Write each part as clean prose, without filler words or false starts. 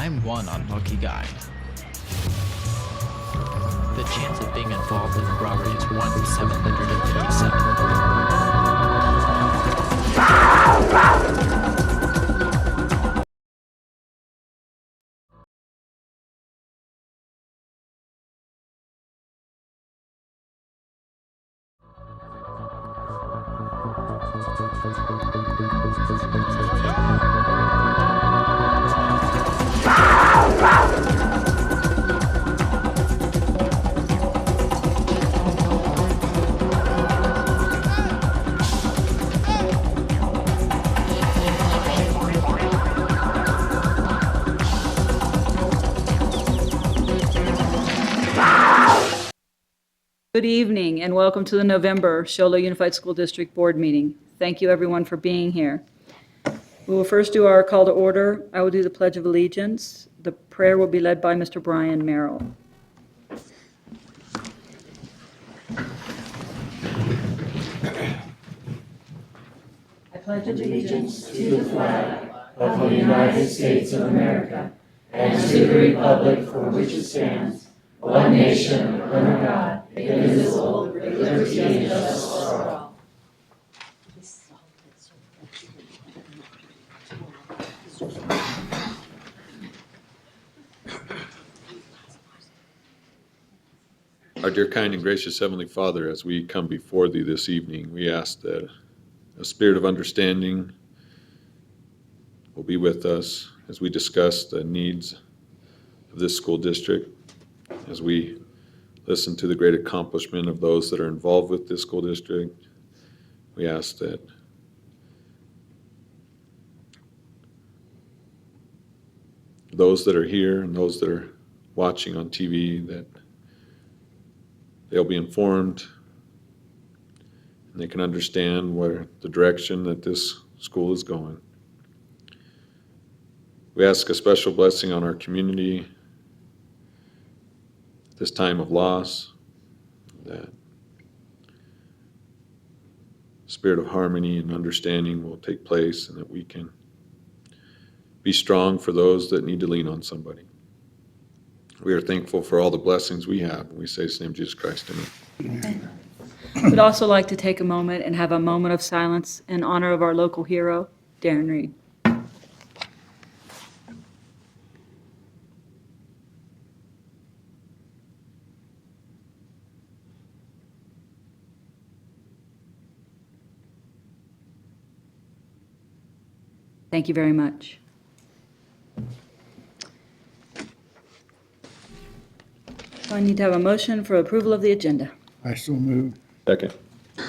I'm one unlucky guy. The chance of being involved in a robbery is 1 in 757. Good evening and welcome to the November Show Low Unified School District Board meeting. Thank you everyone for being here. We will first do our call to order. I will do the Pledge of Allegiance. The prayer will be led by Mr. Brian Merrill. I pledge allegiance to the flag of the United States of America and to the republic for which it stands, one nation, under God, indivisible, with liberty and justice for all. Our dear, kind, and gracious Heavenly Father, as we come before Thee this evening, we ask that a spirit of understanding will be with us as we discuss the needs of this school district, as we listen to the great accomplishment of those that are involved with this school district. We ask that those that are here and those that are watching on TV, that they'll be informed and they can understand where the direction that this school is going. We ask a special blessing on our community at this time of loss, that spirit of harmony and understanding will take place, and that we can be strong for those that need to lean on somebody. We are thankful for all the blessings we have, and we say in the name of Jesus Christ, amen. We'd also like to take a moment and have a moment of silence in honor of our local hero, Darren Reed. Thank you very much. So I need to have a motion for approval of the agenda. I so move. Second.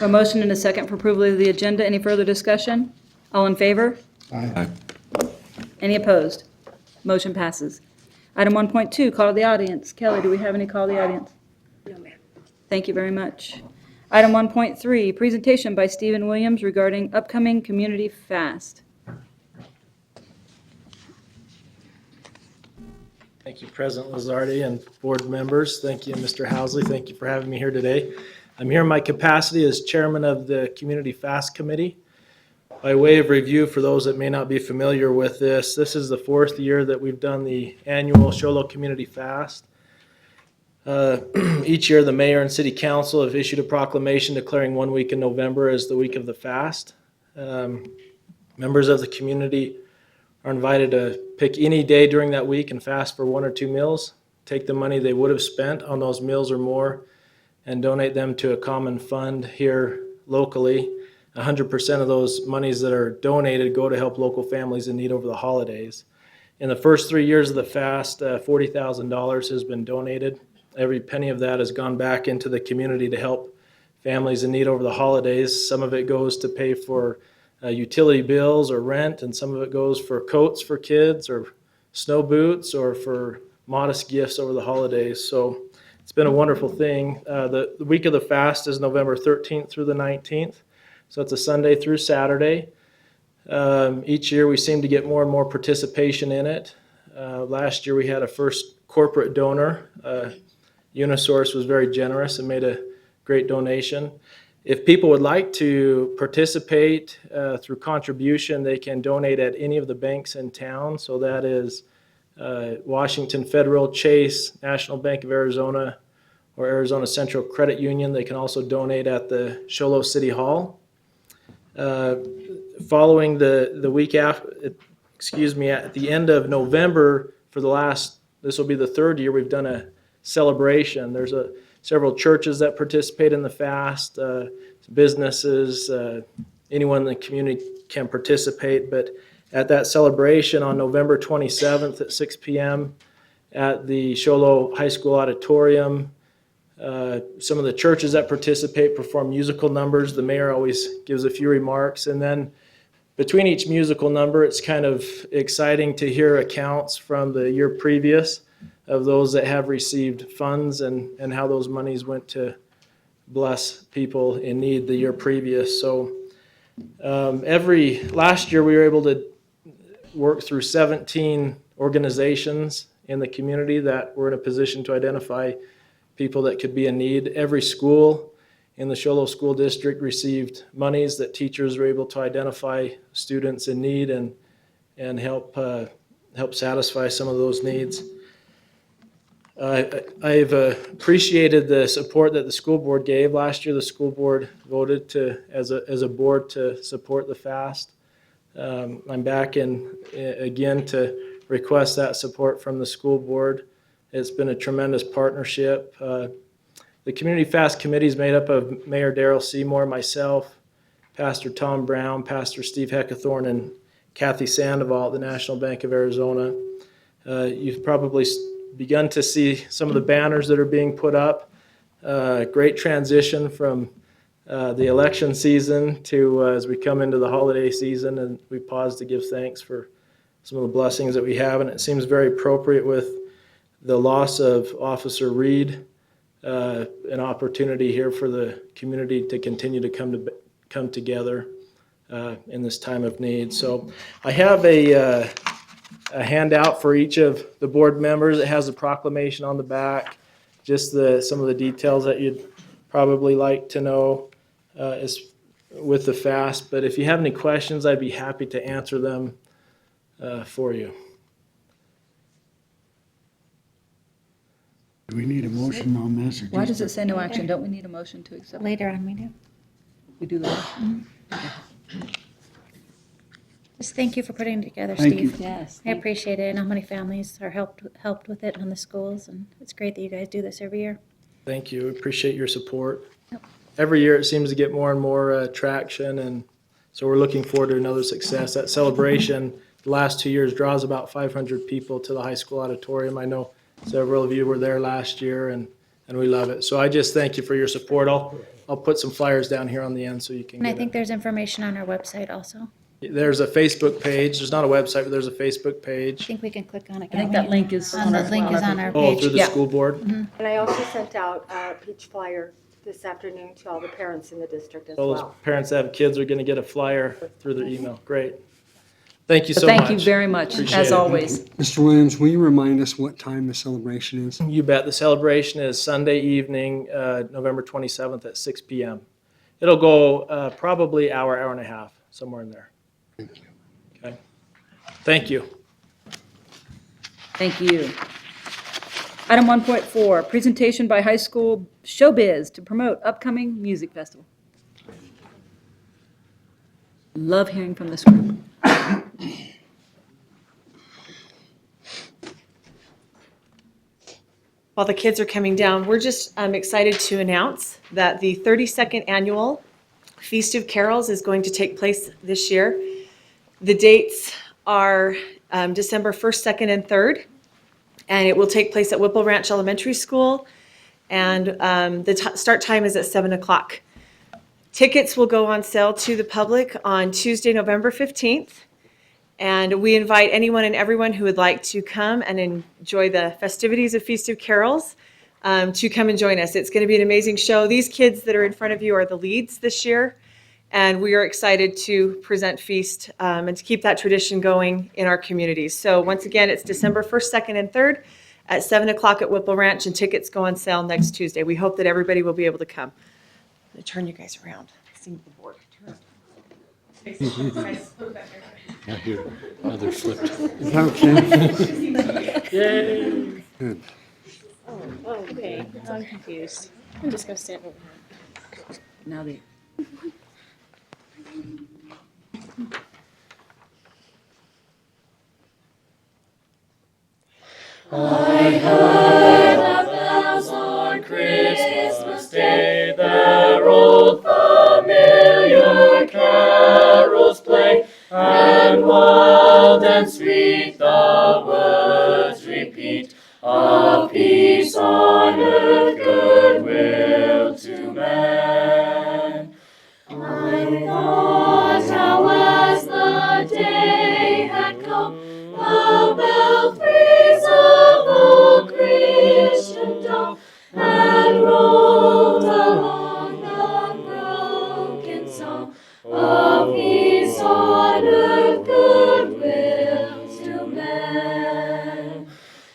A motion and a second for approval of the agenda. Any further discussion? All in favor? Aye. Any opposed? Motion passes. Item 1.2, call to the audience. Kelly, do we have any call to the audience? No, ma'am. Thank you very much. Item 1.3, presentation by Stephen Williams regarding upcoming community fast. Thank you, President Lazardi and board members. Thank you, Mr. Housley. Thank you for having me here today. I'm here in my capacity as chairman of the Community Fast Committee. By way of review, for those that may not be familiar with this is the fourth year that we've done the annual Show Low Community Fast. Each year, the mayor and city council have issued a proclamation declaring 1 week in November as the week of the fast. Members of the community are invited to pick any day during that week and fast for 1 or 2 meals, take the money they would have spent on those meals or more, and donate them to a common fund here locally. 100% of those monies that are donated go to help local families in need over the holidays. In the first 3 years of the fast, $40,000 has been donated. Every penny of that has gone back into the community to help families in need over the holidays. Some of it goes to pay for utility bills or rent, and some of it goes for coats for kids or snow boots or for modest gifts over the holidays. So it's been a wonderful thing. The week of the fast is November 13th through the 19th. So it's a Sunday through Saturday. Each year we seem to get more and more participation in it. Last year we had a first corporate donor. Unisource was very generous and made a great donation. If people would like to participate through contribution, they can donate at any of the banks in town. So that is Washington Federal, Chase, National Bank of Arizona, or Arizona Central Credit Union. They can also donate at the Show Low City Hall. Following the week after, at the end of November, this will be the third year we've done a celebration. There's several churches that participate in the fast, businesses, anyone in the community can participate. But at that celebration on November 27th at 6 p.m. at the Show Low High School Auditorium, some of the churches that participate perform musical numbers. The mayor always gives a few remarks. And then between each musical number, it's kind of exciting to hear accounts from the year previous of those that have received funds and how those monies went to bless people in need the year previous. So last year we were able to work through 17 organizations in the community that were in a position to identify people that could be in need. Every school in the Show Low School District received monies that teachers were able to identify students in need and help satisfy some of those needs. I've appreciated the support that the school board gave. Last year, the school board voted as a board to support the fast. I'm back again to request that support from the school board. It's been a tremendous partnership. The Community Fast Committee is made up of Mayor Darrell Seymour, myself, Pastor Tom Brown, Pastor Steve Heckathorn, and Kathy Sandoval at the National Bank of Arizona. You've probably begun to see some of the banners that are being put up. Great transition from the election season to as we come into the holiday season, and we pause to give thanks for some of the blessings that we have. And it seems very appropriate with the loss of Officer Reed, an opportunity here for the community to continue to come together in this time of need. So I have a handout for each of the board members. It has a proclamation on the back, just some of the details that you'd probably like to know with the fast. But if you have any questions, I'd be happy to answer them for you. Do we need a motion on this? Why does it say no action? Don't we need a motion to accept? Later on, we do. We do that. Just thank you for putting it together, Thank Steve. Yes. I appreciate it, and how many families are helped with it on the schools, and it's great that you guys do this every year. Thank you. Appreciate your support. Yep. Every year it seems to get more and more traction, and so we're looking forward to another success. That celebration the last 2 years draws about 500 people to the high school auditorium. I know several of you were there last year, and we love it. So I just thank you for your support. I'll put some flyers down here on the end so you can And I get think it. there's information on our website also. There's a Facebook page. There's not a website, but there's a Facebook I page. think we can click on it. I think can't we? that link is on our. The link is on our Oh, page. through the Yeah. school board? And I also sent out a peach flyer this afternoon to all the parents in the district as All those well. parents that have kids are going to get a flyer through their email. Great. Thank you so Thank much. you very much, Appreciate as it. always. Mr. Williams, will you remind us what time the celebration is? You bet. The celebration is Sunday evening, November 27th at 6 p.m. It'll go probably hour and a half, somewhere in there. Okay. Thank you. Thank you. Item 1.4, presentation by high school showbiz to promote upcoming music festival. Love hearing from this group. While the kids are coming down, we're just excited to announce that the 32nd annual Feast of Carols is going to take place this year. The dates are December 1st, 2nd, and 3rd, and it will take place at Whipple Ranch Elementary School, and the start time is at 7 o'clock. Tickets will go on sale to the public on Tuesday, November 15th. And we invite anyone and everyone who would like to come and enjoy the festivities of Feast of Carols to come and join us. It's going to be an amazing show. These kids that are in front of you are the leads this year, and we are excited to present Feast and to keep that tradition going in our communities. So once again, it's December 1st, 2nd, and 3rd at 7 o'clock at Whipple Ranch, and tickets go on sale next Tuesday. We hope that everybody will be able to come. I'm going to turn you guys around. See the board. Yeah, here, other flipped. Is that okay? Good. Okay, I'm confused. I'm just gonna stand over here. Now the. Christmas Day, their old familiar carols play, and wild and sweet the words repeat, of peace on earth, goodwill to men. I thought how as the day had come, the belfries of old Christian dawn had rolled along the broken song of peace on earth, goodwill to men.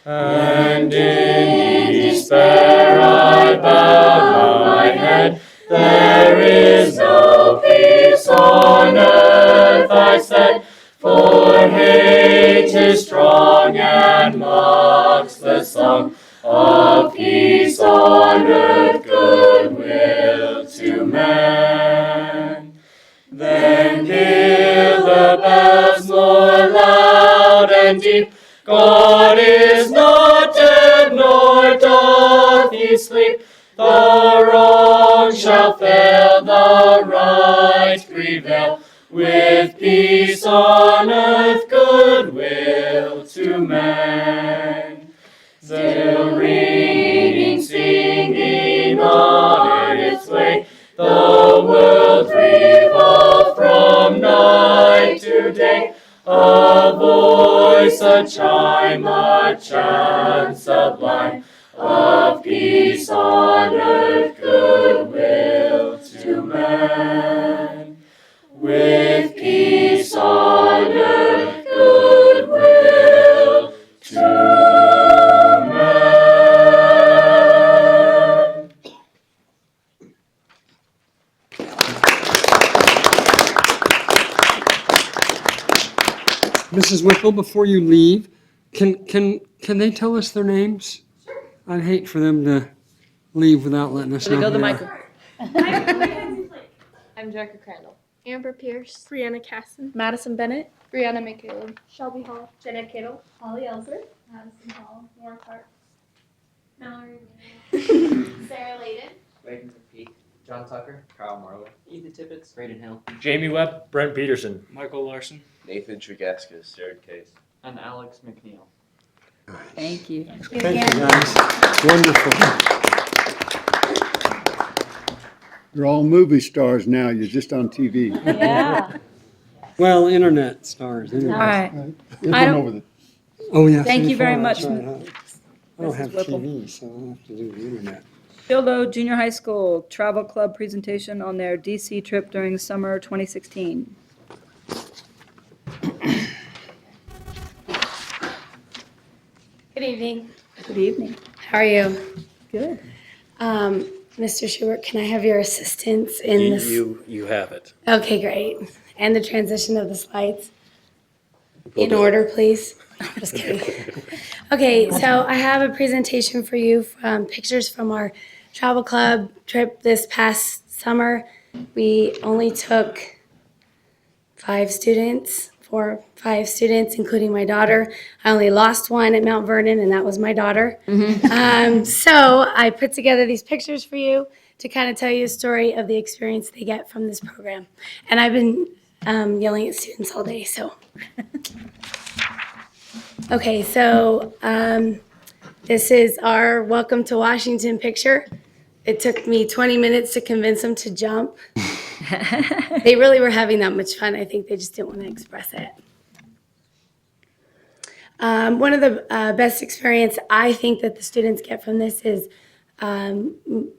And in despair I bowed my head. There is no peace on earth, I said, for hate is strong and mocks the song of peace on earth, goodwill to men. Then peal the bells more loud and deep. God is not dead, nor doth he sleep. The wrong shall fail, the right prevail, with peace on earth, goodwill to men. Still ringing, singing on its way, the world revolve from night to day. A voice, a chime, a chant sublime, of peace on earth, goodwill to men. With peace on earth, goodwill to men. Mrs. Whipple, before you leave, can they tell us their names? I'd hate for them to leave without letting us know. Go the who they mic. are. I'm Jerica Crandall. Amber Pierce, Brianna Casson. Madison Bennett. Brianna McCaleb, Shelby Hall. Jeanette Kittle, Holly Ellsworth. Madison Hall, Laura Parks, Mallory. Sarah Layden, Braden McPeak, John Tucker, Kyle Marlowe, Ethan Tippett, Braden Hill, Jamie Webb, Brent Peterson. Michael Larson, Nathan Tregaskis, Jared Case. and Alex McNeil. Thank you. Thank you, guys. Wonderful. You're all movie stars now, you're just on TV. Yeah. Well, internet stars. All Internet. right. You've I been don't- over the Oh, yeah. Thank you very 34, much, that's right, huh? I don't Mrs. have Whipple. TV, so I'll have to do the internet. Shildo Junior High School Travel Club presentation on their DC trip during summer 2016. Good evening. Good evening. How are you? Good. Mr. Schubert, can I have your assistance in this? You have it. Okay, great. And the transition of the slides? In order, please. Just kidding. Okay, so I have a presentation for you from pictures from our travel club trip this past summer. We only took 5 students, including my daughter. I only lost one at Mount Vernon, and that was my daughter. So I put together these pictures for you to kind of tell you a story of the experience they get from this program. And I've been yelling at students all day, so. Okay, so this is our Welcome to Washington picture. It took me 20 minutes to convince them to jump. They really were having that much fun. I think they just didn't want to express it. One of the best experience I think that the students get from this is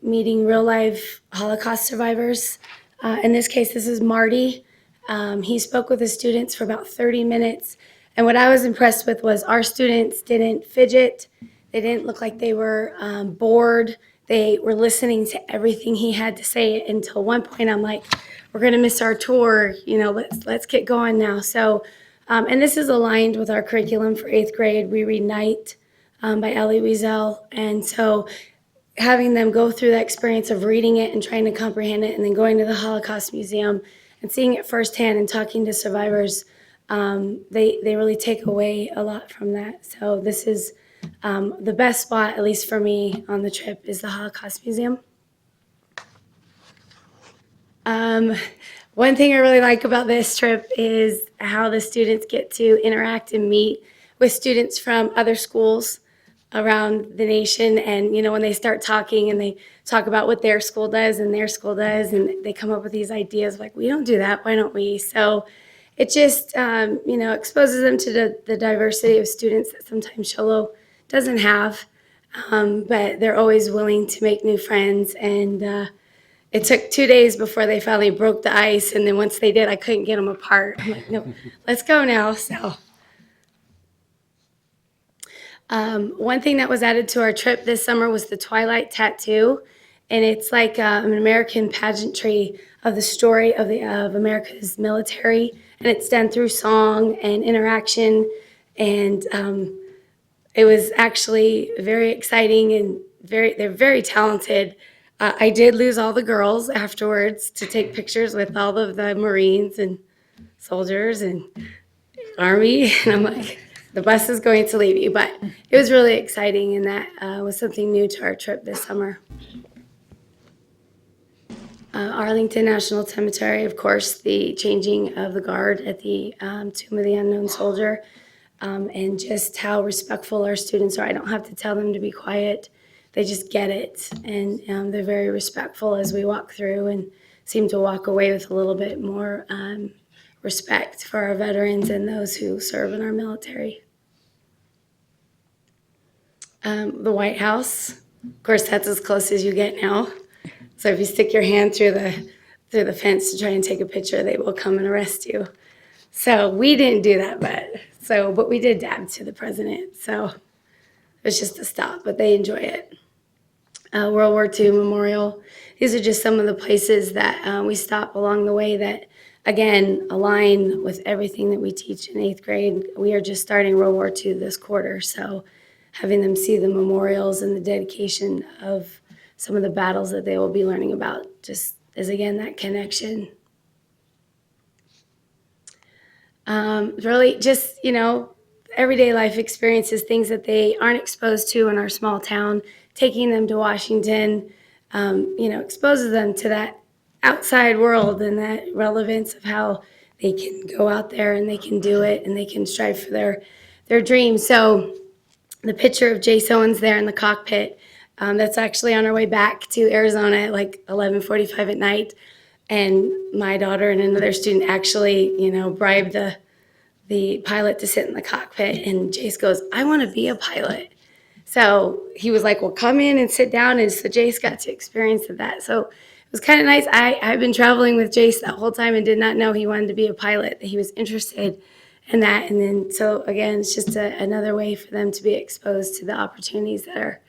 meeting real life Holocaust survivors. In this case, this is Marty. He spoke with the students for about 30 minutes. And what I was impressed with was our students didn't fidget. They didn't look like they were bored. They were listening to everything he had to say until one point I'm like, we're going to miss our tour. Let's get going now. So, and this is aligned with our curriculum for 8th grade. We read Night by Elie Wiesel. And so having them go through that experience of reading it and trying to comprehend it and then going to the Holocaust Museum and seeing it firsthand and talking to survivors, they really take away a lot from that. So this is the best spot, at least for me, on the trip is the Holocaust Museum. One thing I really like about this trip is how the students get to interact and meet with students from other schools around the nation. And, when they start talking and they talk about what their school does and their school does, and they come up with these ideas like, we don't do that, why don't we? So it just, exposes them to the diversity of students that sometimes Show Low doesn't have. But they're always willing to make new friends. And it took 2 days before they finally broke the ice. And then once they did, I couldn't get them apart. I'm like, no, let's go now. So one thing that was added to our trip this summer was the Twilight Tattoo. And it's like an American pageantry of the story of America's military. And it's done through song and interaction. And it was actually very exciting and they're very talented. I did lose all the girls afterwards to take pictures with all of the Marines and soldiers and Army. And I'm like, the bus is going to leave you. But it was really exciting, and that was something new to our trip this summer. Arlington National Cemetery, of course, the changing of the guard at the Tomb of the Unknown Soldier, and just how respectful our students are. I don't have to tell them to be quiet. They just get it, and they're very respectful as we walk through and seem to walk away with a little bit more respect for our veterans and those who serve in our military. The White House, of course, that's as close as you get now. So if you stick your hand through the fence to try and take a picture, they will come and arrest you. So we didn't do that, but we did dab to the president. So it was just a stop, but they enjoy it. World War II Memorial. These are just some of the places that we stop along the way that, again, align with everything that we teach in 8th grade. We are just starting World War II this quarter, so having them see the memorials and the dedication of some of the battles that they will be learning about just is, again, that connection. Really just, everyday life experiences, things that they aren't exposed to in our small town, taking them to Washington, exposes them to that outside world and that relevance of how they can go out there and they can do it and they can strive for their dreams. So the picture of Jace Owens there in the cockpit, that's actually on our way back to Arizona at like 11:45 at night. And my daughter and another student actually, bribed the pilot to sit in the cockpit. And Jace goes, I want to be a pilot. So he was like, well, come in and sit down. And so Jace got to experience that. So it was kind of nice. I've been traveling with Jace that whole time and did not know he wanted to be a pilot, that he was interested in that. And then, so again, it's just another way for them to be exposed to the opportunities that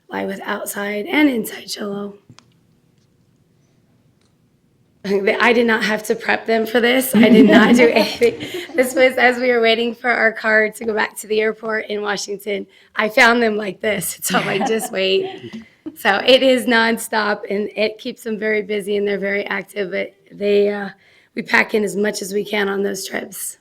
lie with outside and inside Show Low. I did not have to prep them for this. I did not do anything. This was as we were waiting for our car to go back to the airport in Washington. I found them like this. So I'm like, just wait. So it is nonstop, and it keeps them very busy, and they're very active. But we pack in as much as we can on those trips.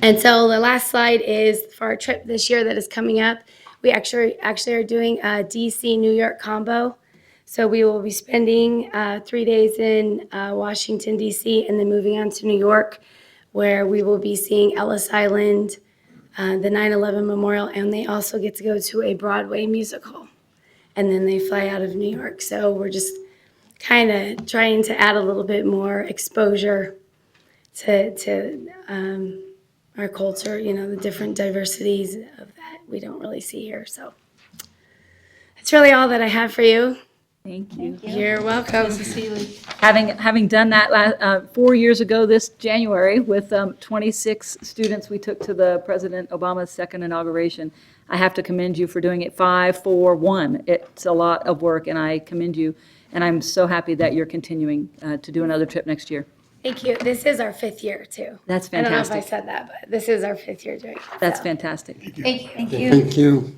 And so the last slide is for our trip this year that is coming up. We actually are doing a DC New York combo. So we will be spending 3 days in Washington, D.C., and then moving on to New York, where we will be seeing Ellis Island, the 9/11 Memorial, and they also get to go to a Broadway musical. And then they fly out of New York. So we're just kind of trying to add a little bit more exposure to our culture, the different diversities of that we don't really see here. So that's really all that I have for you. Thank you. You're welcome. Having done that 4 years ago this January with 26 students, we took to the President Obama's second inauguration. I have to commend you for doing it 5, 4, 1. It's a lot of work, and I commend you. And I'm so happy that you're continuing to do another trip next year. Thank you. This is our 5th year, too. That's I don't know if I fantastic. said that, but this is our 5th year doing it. That's so. fantastic. Thank you. Thank you. Thank you.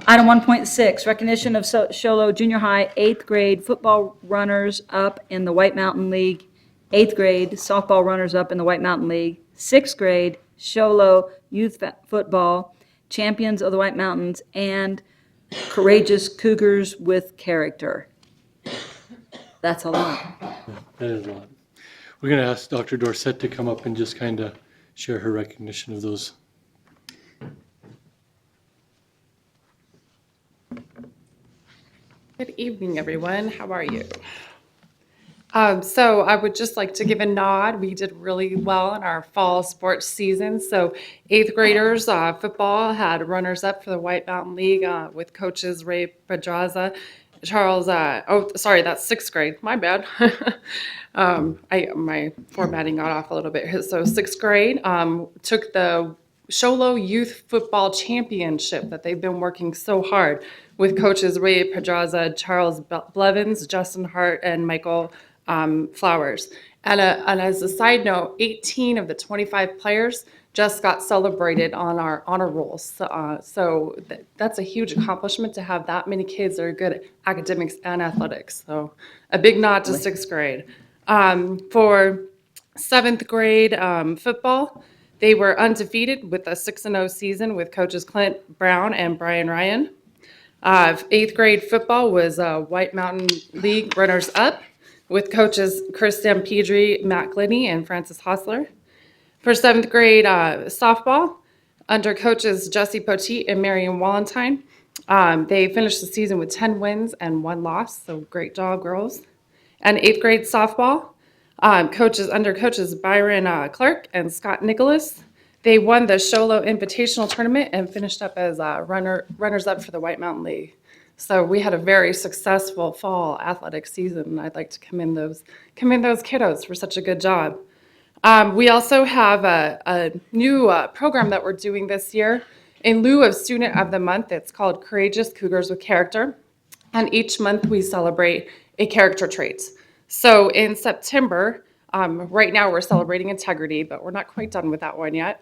Item 1.6, recognition of Sholo Junior High 8th grade football runners-up in the White Mountain League, 8th grade softball runners-up in the White Mountain League, 6th grade Sholo youth football champions of the White Mountains, and courageous Cougars with character. That's a lot. That is a lot. We're going to ask Dr. Dorsett to come up and just kind of share her recognition of those. Good evening, everyone. How are you? So I would just like to give a nod. We did really well in our fall sports season. So 8th graders football had runners up for the White Mountain League with coaches Ray Pedraza, Charles. That's 6th grade. My bad. My formatting got off a little bit. So 6th grade took the Sholo Youth Football Championship that they've been working so hard with coaches Ray Pedraza, Charles Blevins, Justin Hart, and Michael Flowers. And as a side note, 18 of the 25 players just got celebrated on our honor rolls. So that's a huge accomplishment to have that many kids that are good at academics and athletics. So a big nod to 6th grade. For 7th grade football, they were undefeated with a 6-0 season with coaches Clint Brown and Brian Ryan. 8th grade football was White Mountain League runners-up with coaches Chris Stampedri, Matt Glenny, and Francis Hostler. For 7th grade softball, under coaches Jesse Poteet and Marion Walentine, they finished the season with 10 wins and 1 loss, so great job, girls. And 8th grade softball, under coaches Byron Clark and Scott Nicholas, they won the Sholo Invitational Tournament and finished up as runners-up for the White Mountain League. So we had a very successful fall athletic season, and I'd like to commend those kiddos for such a good job. We also have a new program that we're doing this year. In lieu of Student of the Month, it's called Courageous Cougars with Character. And each month we celebrate a character trait. So in September, right now we're celebrating integrity, but we're not quite done with that one yet.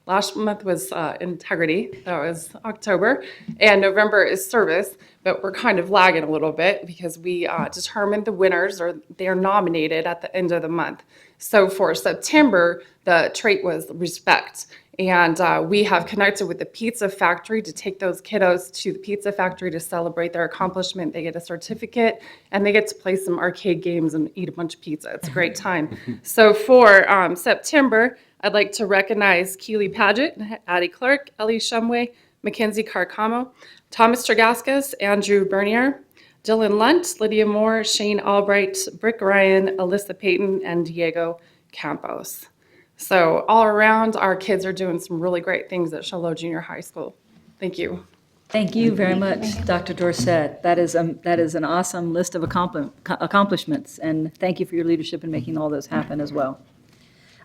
Last month was integrity, that was October, and November is service, but we're kind of lagging a little bit because we determined the winners, or they're nominated at the end of the month. So for September, the trait was respect. And we have connected with the Pizza Factory to take those kiddos to the Pizza Factory to celebrate their accomplishment. They get a certificate and they get to play some arcade games and eat a bunch of pizza. It's a great time. So for September, I'd like to recognize Keely Paget, Addie Clark, Ellie Shumway, Mackenzie Carcamo, Thomas Tregascus, Andrew Bernier, Dylan Lunt, Lydia Moore, Shane Albright, Brick Ryan, Alyssa Payton, and Diego Campos. So all around, our kids are doing some really great things at Sholo Junior High School. Thank you. Thank you very much, Dr. Dorsett. That is an awesome list of accomplishments, and thank you for your leadership in making all those happen as well.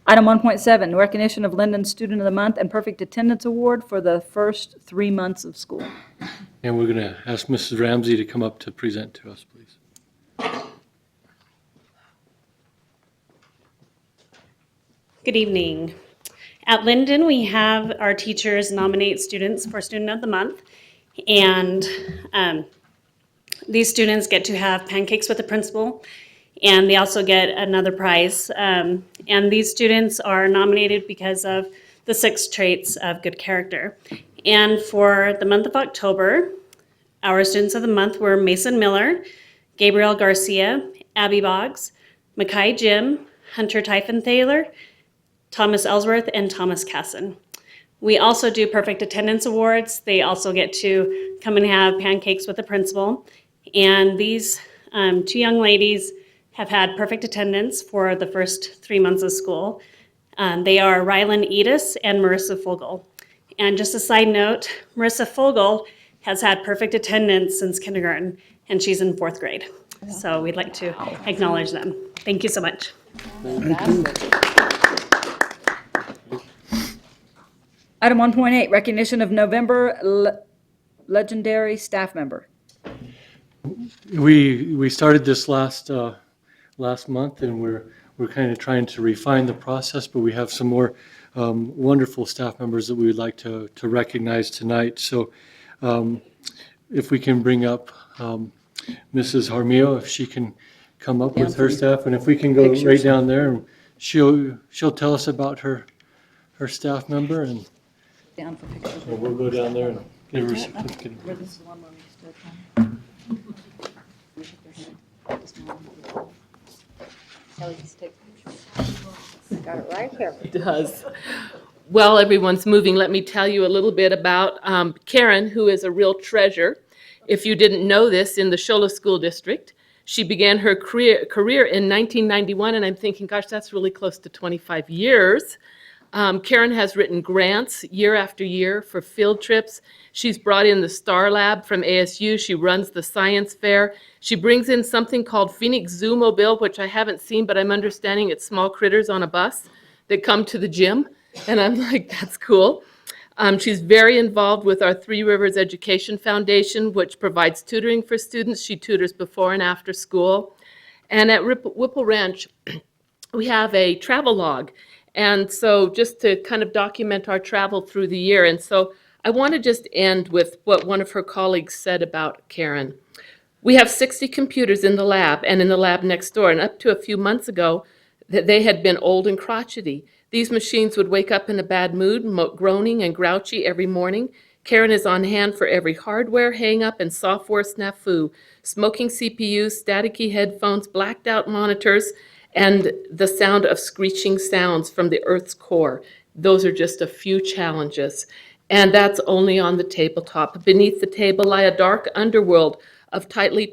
Item 1.7, recognition of Linden Student of the Month and Perfect Attendance Award for the first 3 months of school. And we're going to ask Mrs. Ramsey to come up to present to us, please. Good evening. At Linden, we have our teachers nominate students for Student of the Month, and these students get to have pancakes with the principal, and they also get another prize. And these students are nominated because of the 6 traits of good character. And for the month of October, our Students of the Month were Mason Miller, Gabriel Garcia, Abby Boggs, Mackay Jim, Hunter Typhon Thaler, Thomas Ellsworth, and Thomas Casson. We also do Perfect Attendance Awards. They also get to come and have pancakes with the principal. And these 2 young ladies have had perfect attendance for the first 3 months of school. They are Rylan Edis and Marissa Fogel. And just a side note, Marissa Fogel has had perfect attendance since kindergarten, and she's in 4th grade. So we'd like to acknowledge them. Thank you so much. Item 1.8, recognition of November legendary staff member. We started this last month, and we're kind of trying to refine the process, but we have some more wonderful staff members that we would like to recognize tonight. So if we can bring up Mrs. Harmio, if she can come up with her staff, and if we can go right down there, and she'll tell us about her staff member, and Down for pictures. we'll go down there and give her a certificate. Where this is the one where we stood. You shook your hand. This one. Kelly, just take pictures. Got it right here. It does. Well, everyone's moving. Let me tell you a little bit about Karen, who is a real treasure. If you didn't know this, in the Show Low School District, she began her career in 1991, and I'm thinking, gosh, that's really close to 25 years. Karen has written grants year after year for field trips. She's brought in the Star Lab from ASU. She runs the science fair. She brings in something called Phoenix Zoo Mobile, which I haven't seen, but I'm understanding it's small critters on a bus that come to the gym. And I'm like, that's cool. She's very involved with our Three Rivers Education Foundation, which provides tutoring for students. She tutors before and after school. And at Whipple Ranch, we have a travel log. And so just to kind of document our travel through the year. And so I want to just end with what one of her colleagues said about Karen. We have 60 computers in the lab and in the lab next door. And up to a few months ago, that they had been old and crotchety. These machines would wake up in a bad mood, groaning and grouchy every morning. Karen is on hand for every hardware hang-up and software snafu, smoking CPUs, staticky headphones, blacked out monitors, and the sound of screeching sounds from the Earth's core. Those are just a few challenges. And that's only on the tabletop. Beneath the table lie a dark underworld of tightly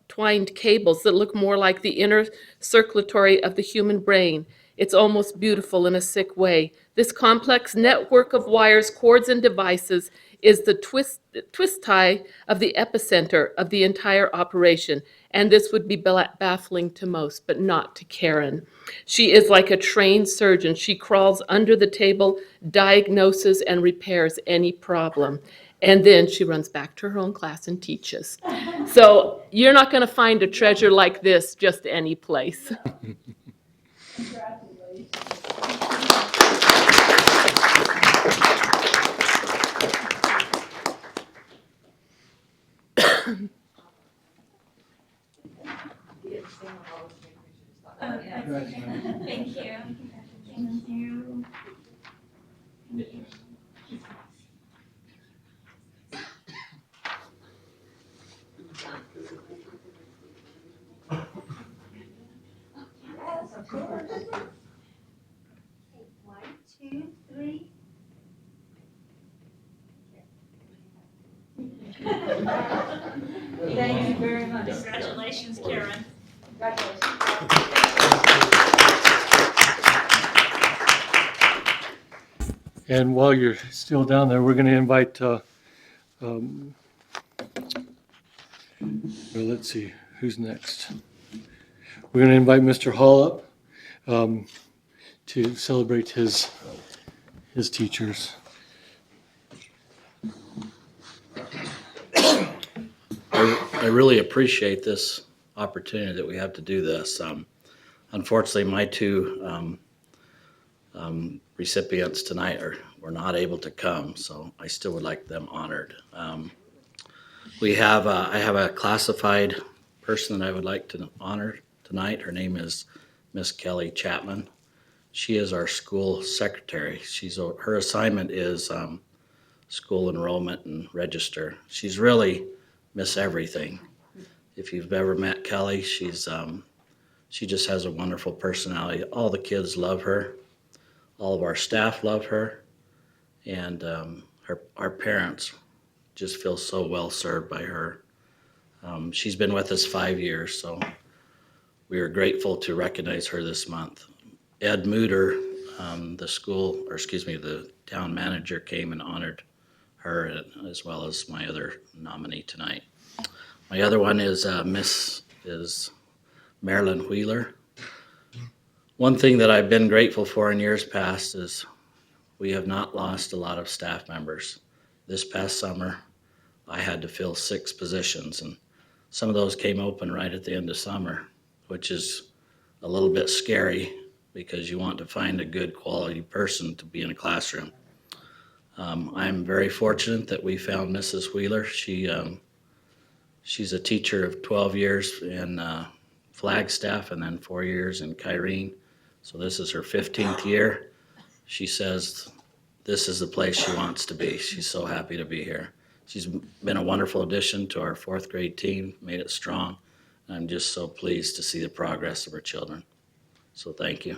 twined cables that look more like the inner circulatory of the human brain. It's almost beautiful in a sick way. This complex network of wires, cords, and devices is the twist tie of the epicenter of the entire operation. And this would be baffling to most, but not to Karen. She is like a trained surgeon. She crawls under the table, diagnoses, and repairs any problem. And then she runs back to her own class and teaches. So you're not going to find a treasure like this just any place. Thank you. Thank you. Yes, of course. 1, 2, 3. Thank you very much. Congratulations, Karen. And while you're still down there, we're going to invite, well, let's see, who's next? We're going to invite Mr. Hall up to celebrate his teachers. I really appreciate this opportunity that we have to do this. Unfortunately, my two recipients tonight were not able to come, so I still would like them honored. I have a classified person that I would like to honor tonight. Her name is Miss Kelly Chapman. She is our school secretary. Her assignment is school enrollment and register. She's really Miss Everything. If you've ever met Kelly, she just has a wonderful personality. All the kids love her. All of our staff love her. And our parents just feel so well served by her. She's been with us 5 years, so we are grateful to recognize her this month. Ed Mooter, the town manager, came and honored her as well as my other nominee tonight. My other one is Marilyn Wheeler. One thing that I've been grateful for in years past is we have not lost a lot of staff members. This past summer, I had to fill 6 positions, and some of those came open right at the end of summer, which is a little bit scary because you want to find a good quality person to be in a classroom. I'm very fortunate that we found Mrs. Wheeler. She's a teacher of 12 years in Flagstaff and then 4 years in Kyrene. So this is her 15th year. She says this is the place she wants to be. She's so happy to be here. She's been a wonderful addition to our 4th grade team, made it strong. I'm just so pleased to see the progress of our children. So thank you.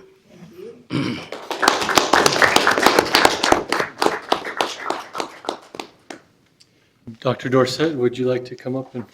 Dr. Dorsett, would you like to come up and?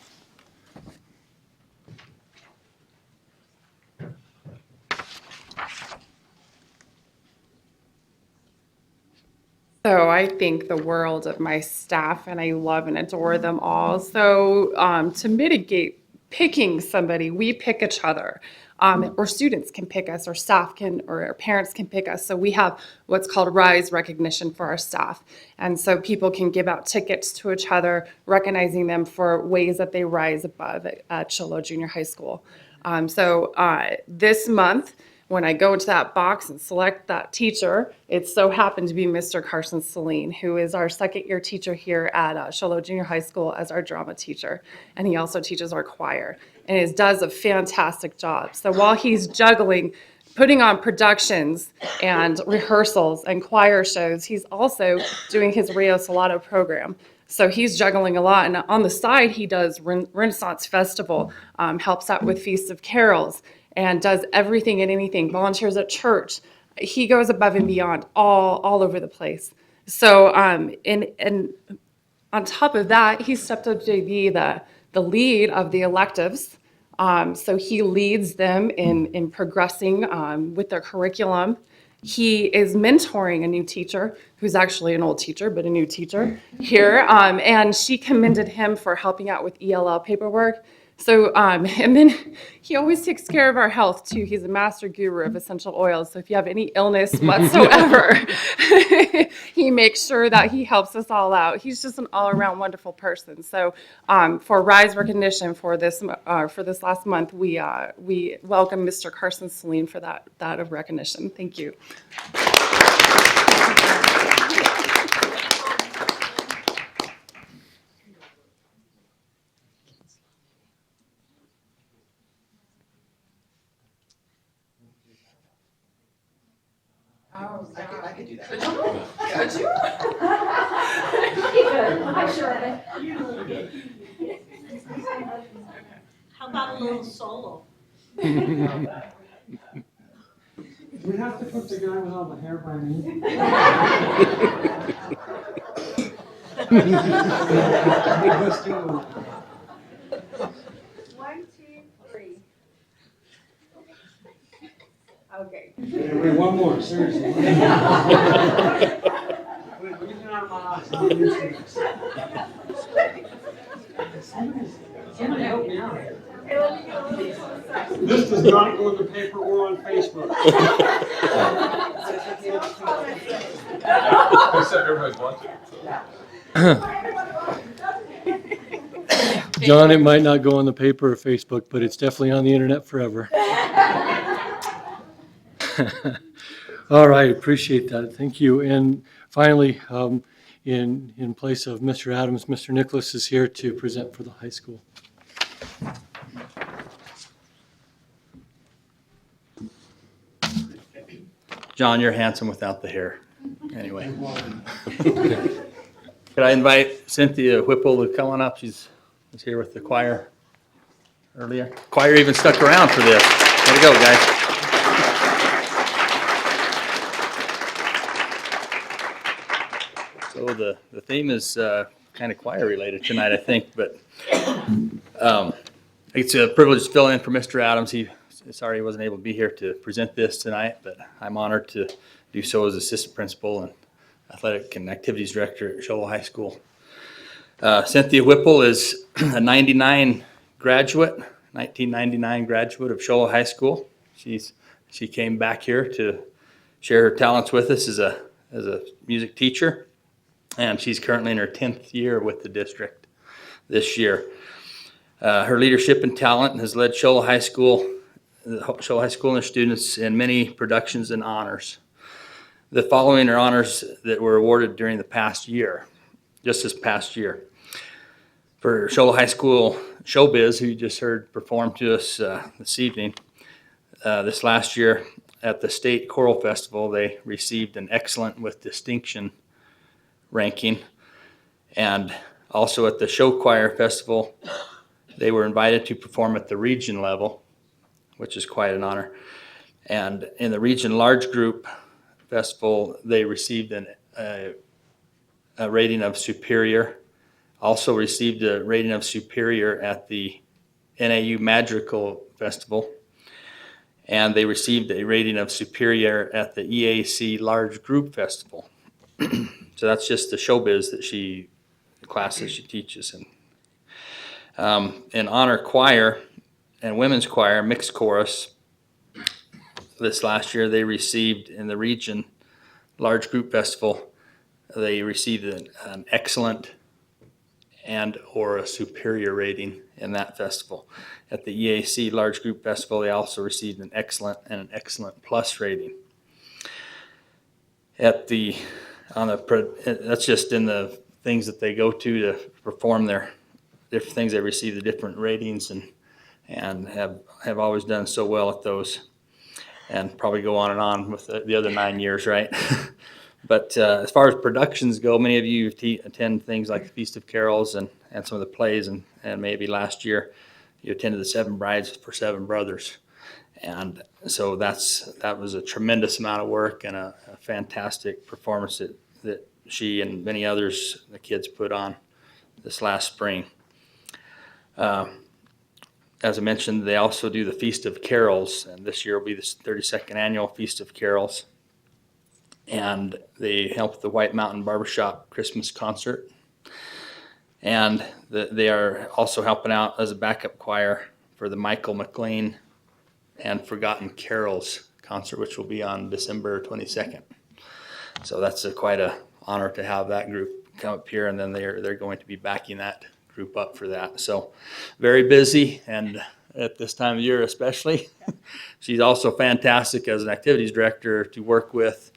So I think the world of my staff, and I love and adore them all. So to mitigate picking somebody, we pick each other. Or students can pick us, or staff can, or our parents can pick us. So we have what's called RISE recognition for our staff. And so people can give out tickets to each other, recognizing them for ways that they rise above at Show Junior High School. So this month, when I go into that box and select that teacher, it so happened to be Mr. Carson Celine, who is our 2nd-year teacher here at Show Junior High School as our drama teacher. And he also teaches our choir and does a fantastic job. So while he's juggling, putting on productions and rehearsals and choir shows, he's also doing his Rio Salado program. So he's juggling a lot. And on the side, he does Renaissance Festival, helps out with Feast of Carols, and does everything and anything, volunteers at church. He goes above and beyond all over the place. So, and on top of that, he stepped up to be the lead of the electives. So he leads them in progressing with their curriculum. He is mentoring a new teacher, who's actually an old teacher, but a new teacher here. And she commended him for helping out with ELL paperwork. So, and then he always takes care of our health too. He's a master guru of essential oils. So if you have any illness whatsoever, he makes sure that he helps us all out. He's just an all-around wonderful person. So, for RISE recognition for this last month, we welcome Mr. Carson Celine for that of recognition. Thank you. Oh, I could do that. Could you? I'm sure of it. How about a little solo? We have to put the guy with all the hair by me. 1, 2, 3. Okay. Wait, one more, seriously. Somebody help me out. This does not go in the paper or on Facebook. Except everybody's watching. John, it might not go on the paper or Facebook, but it's definitely on the internet forever. All right, appreciate that. Thank you. And finally, in place of Mr. Adams, Mr. Nicholas is here to present for the high school. John, you're handsome without the hair. Anyway. Could I invite Cynthia Whipple to come on up? She's here with the choir earlier. Choir even stuck around for this. Way to go, guys. So the theme is kind of choir related tonight, I think, but it's a privilege to fill in for Mr. Adams. Sorry he wasn't able to be here to present this tonight, but I'm honored to do so as assistant principal, and Athletic and Activities Director at Shoal High School. Cynthia Whipple is a 99 graduate, 1999 graduate of Shoal High School. She came back here to share her talents with us as a music teacher, and she's currently in her 10th year with the district this year. Her leadership and talent has led Shoal High School and their students in many productions and honors. The following are honors that were awarded during the past year, just this past year. For Shoal High School Showbiz, who you just heard perform to us this evening, this last year at the State Choral Festival, they received an excellent with distinction ranking. And also at the Show Choir Festival, they were invited to perform at the region level, which is quite an honor. And in the Region Large Group Festival, they received a rating of superior. Also received a rating of superior at the NAU Madrigal Festival. And they received a rating of superior at the EAC Large Group Festival. So that's just the showbiz the classes she teaches in. In honor choir and women's choir, mixed chorus, this last year they received in the region large group festival, they received an excellent and or a superior rating in that festival. At the EAC large group festival, they also received an excellent and an excellent plus rating. That's just in the things that they go to perform their different things. They receive the different ratings and have always done so well at those, and probably go on and on with the other 9 years, right? But as far as productions go, many of you attend things like the Feast of Carols and some of the plays, and maybe last year you attended the Seven Brides for Seven Brothers. And so that was a tremendous amount of work and a fantastic performance that she and many others, the kids, put on this last spring. As I mentioned, they also do the Feast of Carols, and this year will be the 32nd annual Feast of Carols. And they help the White Mountain Barbershop Christmas concert. And they are also helping out as a backup choir for the Michael McLean and Forgotten Carols concert, which will be on December 22nd. So that's quite an honor to have that group come up here, and then they're going to be backing that group up for that. So very busy, and at this time of year especially. She's also fantastic as an activities director to work with,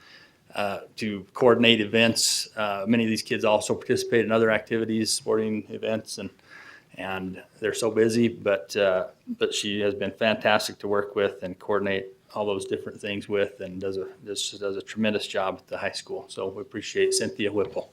to coordinate events. Many of these kids also participate in other activities, sporting events, and they're so busy, but she has been fantastic to work with and coordinate all those different things with, and does a tremendous job at the high school. So we appreciate Cynthia Whipple.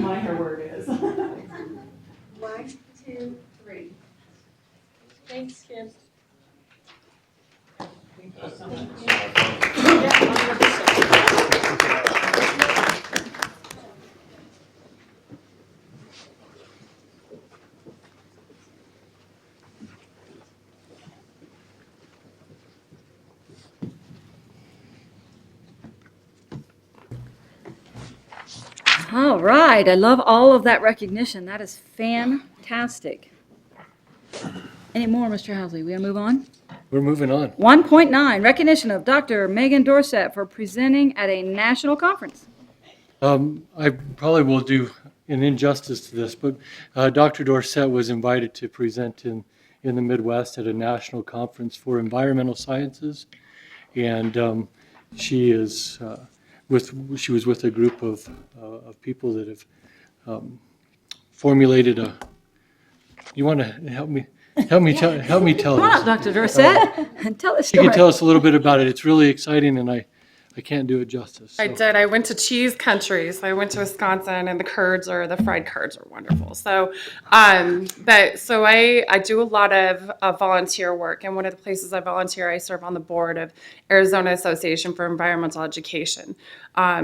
My hair where it is. 1, 2, 3. Thanks, Kim. All right, I love all of that recognition. That is fantastic. Any more, Mr. Housley? We gonna move on? We're moving on. 1.9, recognition of Dr. Megan Dorsett for presenting at a national conference. I probably will do an injustice to this, but Dr. Dorsett was invited to present in the Midwest at a national conference for environmental sciences, and she was with a group of people that have formulated a. You want to help me tell Come on this? up, Dr. Dorsett, and tell us. She can tell us a little bit about it. It's really exciting, and I can't do it justice. I so. did. I went to cheese country. So I went to Wisconsin, and the fried curds are wonderful. So, I do a lot of volunteer work. And one of the places I volunteer, I serve on the board of Arizona Association for Environmental Education.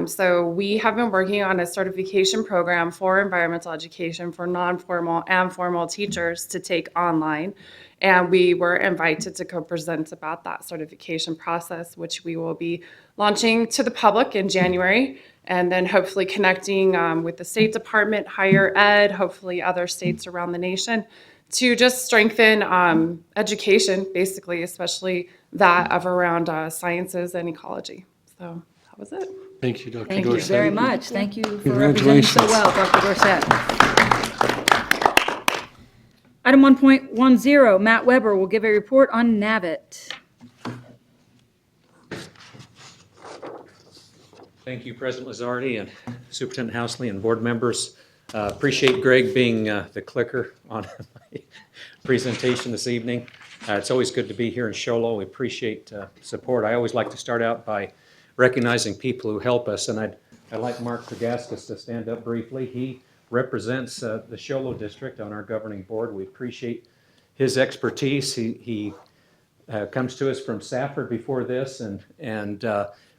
So we have been working on a certification program for environmental education for non-formal and formal teachers to take online. And we were invited to co-present about that certification process, which we will be launching to the public in January, and then hopefully connecting with the State Department, higher ed, hopefully other states around the nation, to just strengthen education, basically, especially that of around sciences and ecology. So that was it. Thank you, Dr. Thank you Dorsett. very much. Thank you for representing so well, Dr. Dorsett. Item 1.10, Matt Weber will give a report on NAVIT. Thank you, President Lazardi and Superintendent Housley and board members. Appreciate Greg being the clicker on my presentation this evening. It's always good to be here in Show Low. We appreciate support. I always like to start out by recognizing people who help us, and I'd like Mark Tregaskis to stand up briefly. He represents the Show Low district on our governing board. We appreciate his expertise. He comes to us from Safford before this, and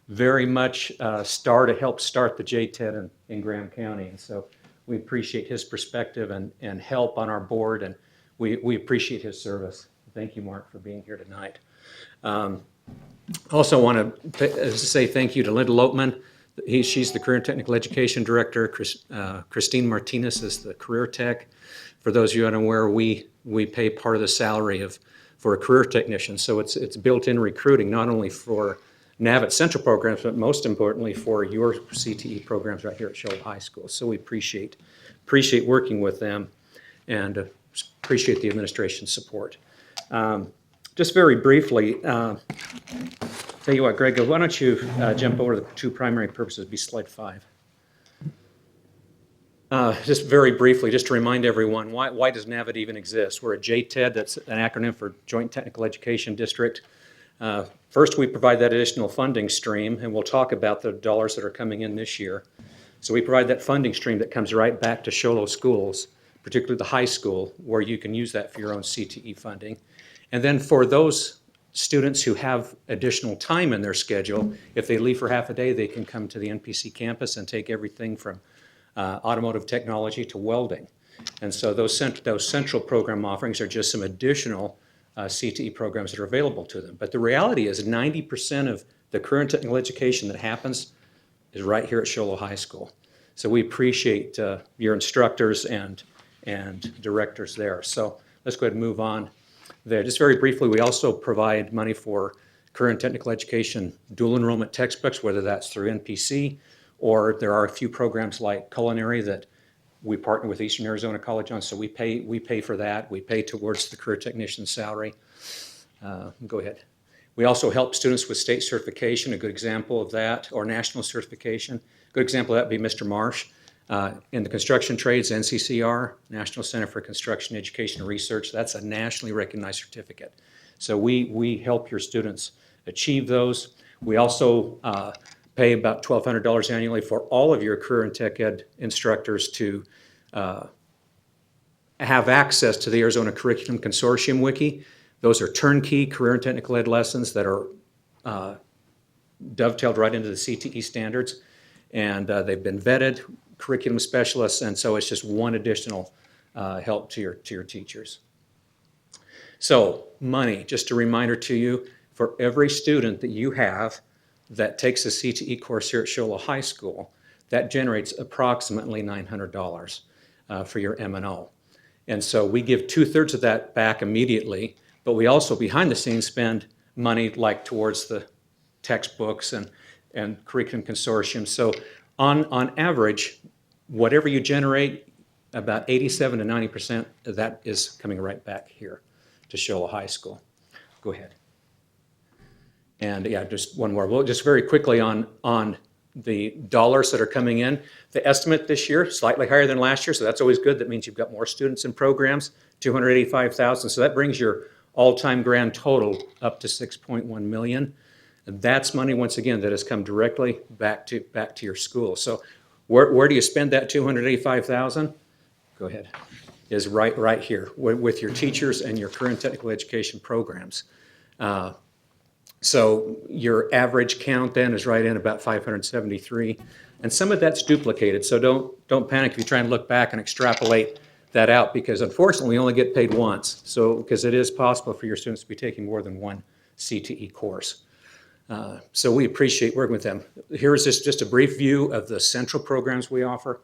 very much helped start the JTED in Graham County. And so we appreciate his perspective and help on our board, and we appreciate his service. Thank you, Mark, for being here tonight. Also want to say thank you to Linda Lopman. She's the Career and Technical Education Director. Christine Martinez is the Career Tech. For those of you unaware, we pay part of the salary for a career technician. So it's built-in recruiting, not only for NAVIT Central programs, but most importantly for your CTE programs right here at Show Low High School. So we appreciate working with them and appreciate the administration's support. Just very briefly, tell you what, Greg, why don't you jump over to the two primary purposes, be slide 5. Just very briefly, just to remind everyone, why does NAVIT even exist? We're a JTED, that's an acronym for Joint Technical Education District. First, we provide that additional funding stream, and we'll talk about the dollars that are coming in this year. So we provide that funding stream that comes right back to Show Low schools, particularly the high school, where you can use that for your own CTE funding. And then for those students who have additional time in their schedule, if they leave for half a day, they can come to the NPC campus and take everything from automotive technology to welding. And so those central program offerings are just some additional CTE programs that are available to them. But the reality is 90% of the current technical education that happens is right here at Show Low High School. So we appreciate your instructors and directors there. So let's go ahead and move on there. Just very briefly, we also provide money for current technical education dual enrollment textbooks, whether that's through NPC or there are a few programs like culinary that we partner with Eastern Arizona College on, so we pay for that. We pay towards the career technician's salary. Go ahead. We also help students with state certification, a good example of that, or national certification. A good example of that would be Mr. Marsh. In the construction trades, NCCR, National Center for Construction Education and Research, that's a nationally recognized certificate. So we help your students achieve those. We also pay about $1,200 annually for all of your career and tech ed instructors to have access to the Arizona Curriculum Consortium Wiki. Those are turnkey career and technical ed lessons that are dovetailed right into the CTE standards, and they've been vetted, curriculum specialists, and so it's just one additional help to your teachers. So money, just a reminder to you, for every student that you have that takes a CTE course here at Show Low High School, that generates approximately $900 for your M&O. And so we give 2/3 of that back immediately, but we also behind the scenes spend money like towards the textbooks and curriculum consortium. So on average, whatever you generate, about 87 to 90% of that is coming right back here to Show Low High School. Go ahead. And yeah, just one more. Well, just very quickly on the dollars that are coming in. The estimate this year, slightly higher than last year, so that's always good. That means you've got more students in programs, 285,000. So that brings your all-time grand total up to $6.1 million. And that's money, once again, that has come directly back to your school. So where do you spend that $285,000? Go ahead. Is right here with your teachers and your career and technical education programs. So your average count then is right in about 573, and some of that's duplicated. So don't panic if you try and look back and extrapolate that out, because unfortunately we only get paid once. So because it is possible for your students to be taking more than one CTE course. So we appreciate working with them. Here is just a brief view of the central programs we offer: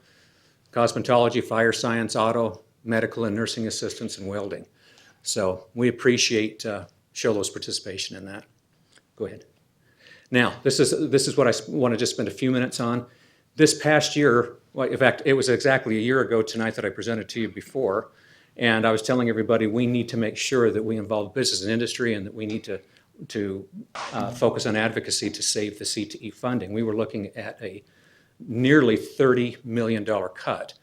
cosmetology, fire science, auto, medical and nursing assistants, and welding. So we appreciate SHOLO's participation in that. Go ahead. Now, this is what I want to just spend a few minutes on. This past year, well, in fact, it was exactly a year ago tonight that I presented to you before, and I was telling everybody we need to make sure that we involve business and industry, and that we need to focus on advocacy to save the CTE funding. We were looking at a nearly $30 million cut,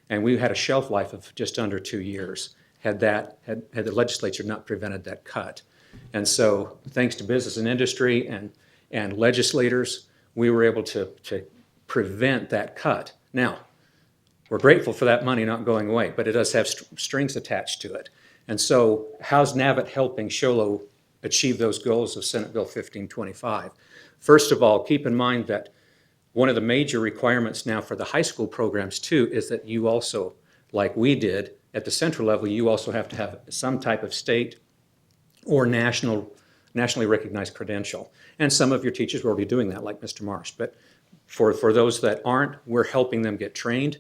and we had a shelf life of just under 2 years had the legislature not prevented that cut. And so thanks to business and industry and legislators, we were able to prevent that cut. Now, we're grateful for that money not going away, but it does have strings attached to it. And so how's NAVIT helping SHOLO achieve those goals of Senate Bill 1525? First of all, keep in mind that one of the major requirements now for the high school programs too is that you also, like we did at the central level, you also have to have some type of state or nationally recognized credential. And some of your teachers are already doing that, like Mr. Marsh. But for those that aren't, we're helping them get trained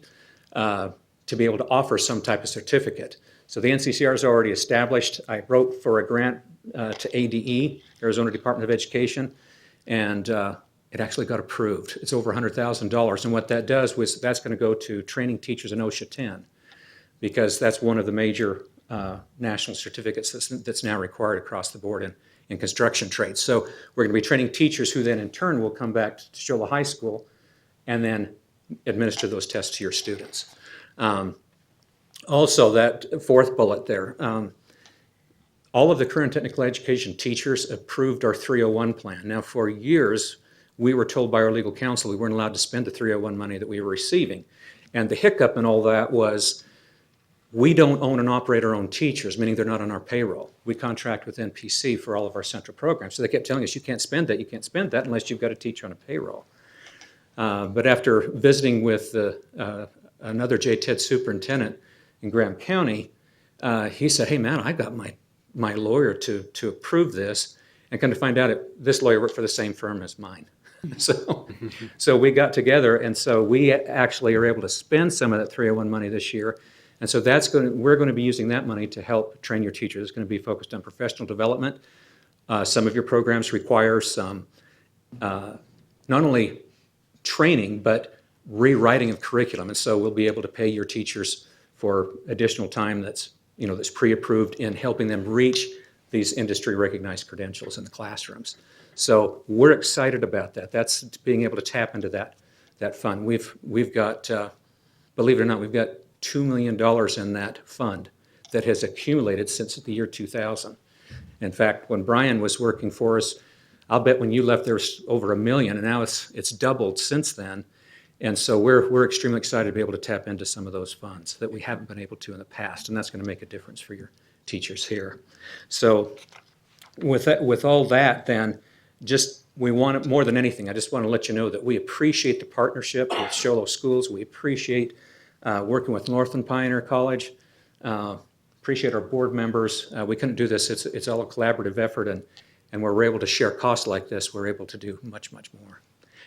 to be able to offer some type of certificate. So the NCCR is already established. I wrote for a grant to ADE, Arizona Department of Education, and it actually got approved. It's over $100,000. And what that does was that's going to go to training teachers in OSHA 10, because that's one of the major national certificates that's now required across the board in construction trades. So we're going to be training teachers who then in turn will come back to SHOLO High School and then administer those tests to your students. Also, that fourth bullet there, all of the current technical education teachers approved our 301 plan. Now, for years, we were told by our legal counsel we weren't allowed to spend the 301 money that we were receiving. And the hiccup in all that was we don't own and operate our own teachers, meaning they're not on our payroll. We contract with NPC for all of our central programs. So they kept telling us, you can't spend that unless you've got a teacher on a payroll. But after visiting with another JTED superintendent in Graham County, he said, hey man, I got my lawyer to approve this, and come to find out this lawyer worked for the same firm as mine. So we got together, and so we actually are able to spend some of that 301 money this year. And so we're going to be using that money to help train your teachers. It's going to be focused on professional development. Some of your programs require some not only training, but rewriting of curriculum. And so we'll be able to pay your teachers for additional time that's pre-approved in helping them reach these industry-recognized credentials in the classrooms. So we're excited about that. That's being able to tap into that fund. We've got, believe it or not, we've got $2 million in that fund that has accumulated since the year 2000. In fact, when Brian was working for us, I'll bet when you left there was over $1 million, and now it's doubled since then. And so we're extremely excited to be able to tap into some of those funds that we haven't been able to in the past, and that's going to make a difference for your teachers here. So with all that, then, we want it more than anything. I just want to let you know that we appreciate the partnership with SHOLO Schools. We appreciate working with Northland Pioneer College. Appreciate our board members. We couldn't do this. It's all a collaborative effort, and when we're able to share costs like this, we're able to do much, much more.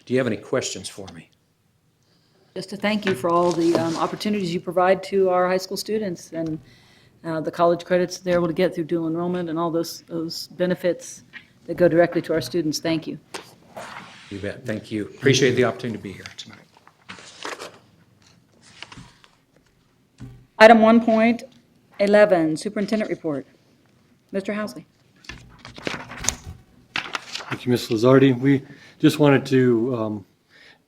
Do you have any questions for me? Just to thank you for all the opportunities you provide to our high school students and the college credits they're able to get through dual enrollment and all those benefits that go directly to our students. Thank you. You bet. Thank you. Appreciate the opportunity to be here tonight. Item 1.11, Superintendent Report. Mr. Housley. Thank you, Ms. Lizardi. We just wanted to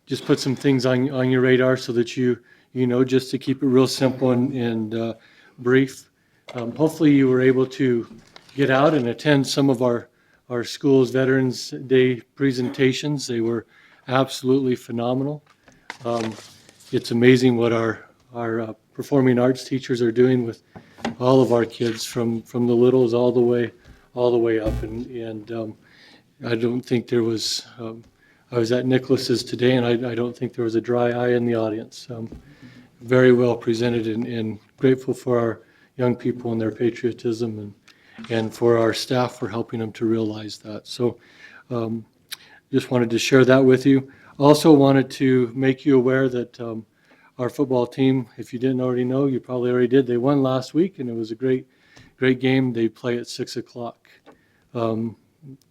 just put some things on your radar so that you know, just to keep it real simple and brief. Hopefully you were able to get out and attend some of our our school's Veterans Day presentations. They were absolutely phenomenal. It's amazing what our performing arts teachers are doing with all of our kids from the littles all the way up. And I don't think there was, I was at Nicholas's today, and I don't think there was a dry eye in the audience. Very well presented, and grateful for our young people and their patriotism, and for our staff for helping them to realize that. So just wanted to share that with you. Also wanted to make you aware that our football team, if you didn't already know, you probably already did. They won last week, and it was a great game. They play at 6 o'clock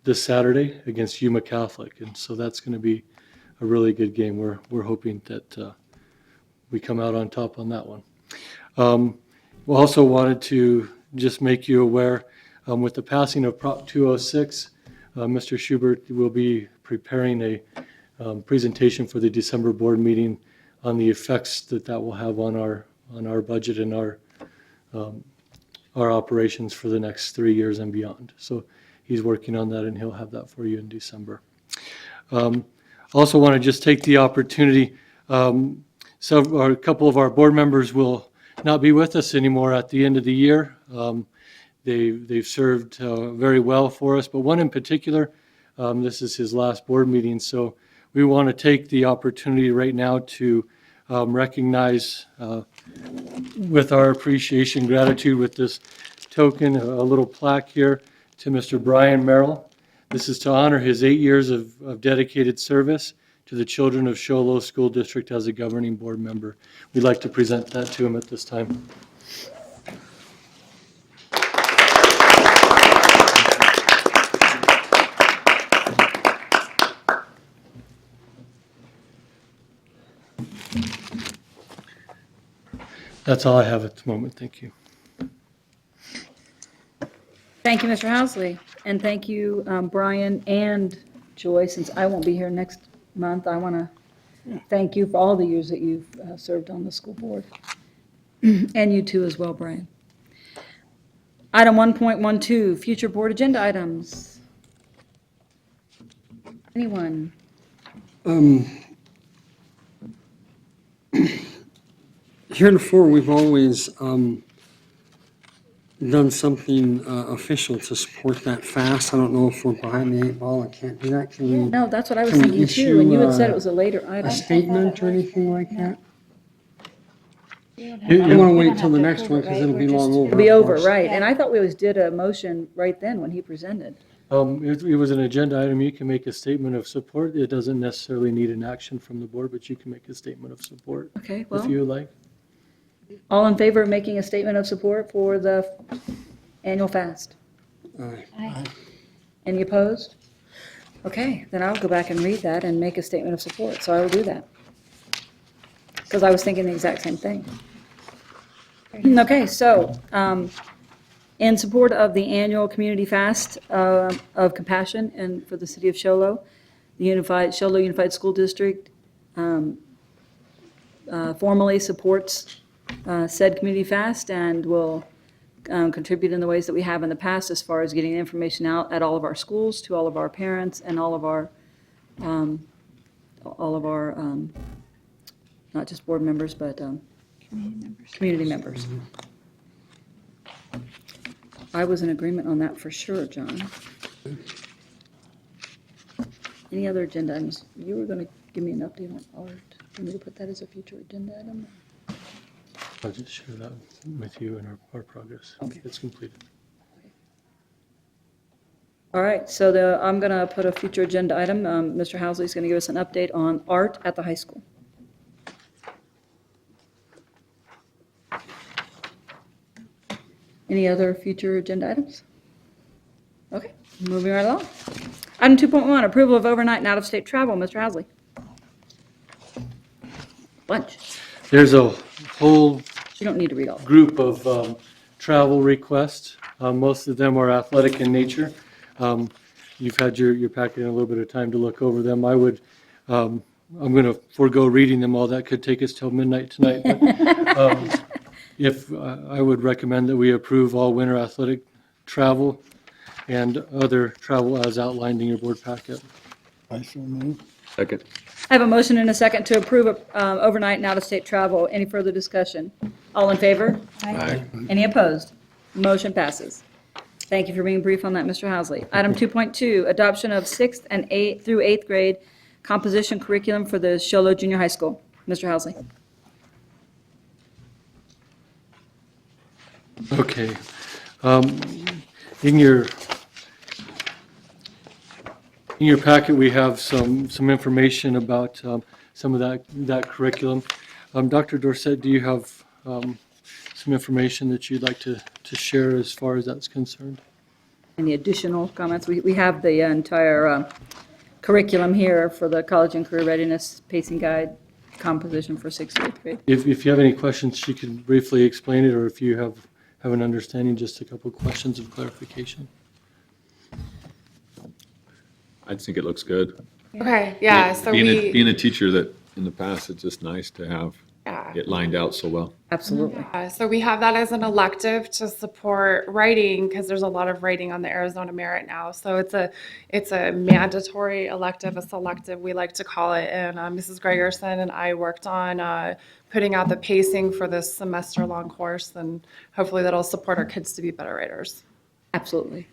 this Saturday against Yuma Catholic, and so that's going to be a really good game. We're hoping that we come out on top on that one. We also wanted to just make you aware, with the passing of Prop 206, Mr. Schubert will be preparing a presentation for the December board meeting on the effects that will have on our budget and our operations for the next 3 years and beyond. So he's working on that, and he'll have that for you in December. Also want to just take the opportunity, a couple of our board members will not be with us anymore at the end of the year. They've served very well for us, but one in particular, this is his last board meeting, so we want to take the opportunity right now to recognize with our appreciation, gratitude with this token, a little plaque here to Mr. Brian Merrill. This is to honor his 8 years of dedicated service to the children of Show Low School District as a governing board member. We'd like to present that to him at this time. That's all I have at the moment. Thank you. Thank you, Mr. Housley, and thank you, Brian and Joy. Since I won't be here next month, I want to thank you for all the years that you've served on the school board, and you too as well, Brian. Item 1.12, future board agenda items. Anyone? Heretofore, we've always done something official to support that fast. I don't know if we're behind the 8 ball and can't do that. Can we? No, that's what I was can we thinking too, and you had said it was a later item. A statement or anything like that? I don't want to wait till the next one because it'll be long over. It'll be of over, course. right, and I thought we always did a motion right then when he presented. It was an agenda item. You can make a statement of support. It doesn't necessarily need an action from the board, but you can make a statement of support Okay, well. if you would like. All in favor of making a statement of support for the annual fast? Aye. Any opposed? Okay, then I'll go back and read that and make a statement of support, so I will do that. Because I was thinking the exact same thing. Okay, so, in support of the annual community fast of compassion and for the city of Show Low, the Show Low Unified School District formally supports said community fast and will contribute in the ways that we have in the past as far as getting information out at all of our schools, to all of our parents and all of our not just board members, but community members. I was in agreement on that for sure, John. Any other agenda items? You were going to give me an update on art. Do you want me to put that as a future agenda item? I'll just share that with you in our progress. Okay. It's completed. All right, so I'm going to put a future agenda item. Mr. Housley's going to give us an update on art at the high school. Any other future agenda items? Okay, moving right along. Item 2.1, approval of overnight and out-of-state travel. Mr. Housley. Bunch. There's a whole You don't need to read all. group of travel requests. Most of them are athletic in nature. You've had your packet in a little bit of time to look over them. I'm going to forego reading them all. That could take us till midnight tonight. But, if I would recommend that we approve all winter athletic travel and other travel as outlined in your board packet. I so move. Second. I have a motion and a second to approve overnight and out-of-state travel. Any further discussion? All in favor? Aye. Any opposed? Motion passes. Thank you for being brief on that, Mr. Housley. Item 2.2, adoption of 6th and 8th through 8th grade composition curriculum for the Show Low Junior High School. Mr. Housley. Okay. In your packet, we have some information about some of that curriculum. Dr. Dorsett, do you have some information that you'd like to share as far as that's concerned? Any additional comments? We have the entire curriculum here for the College and Career Readiness Pacing Guide composition for 6th to 8th grade. If you have any questions, she can briefly explain it, or if you have an understanding, just a couple questions of clarification. I think it looks good. Okay, yeah, so Being a teacher that in the past, it's just nice to have yeah. it lined out so well. Absolutely. So we have that as an elective to support writing because there's a lot of writing on the Arizona Merit now. So it's a mandatory elective, a selective we like to call it. And Mrs. Gregerson and I worked on putting out the pacing for this semester-long course, and hopefully that'll support our kids to be better writers. Absolutely.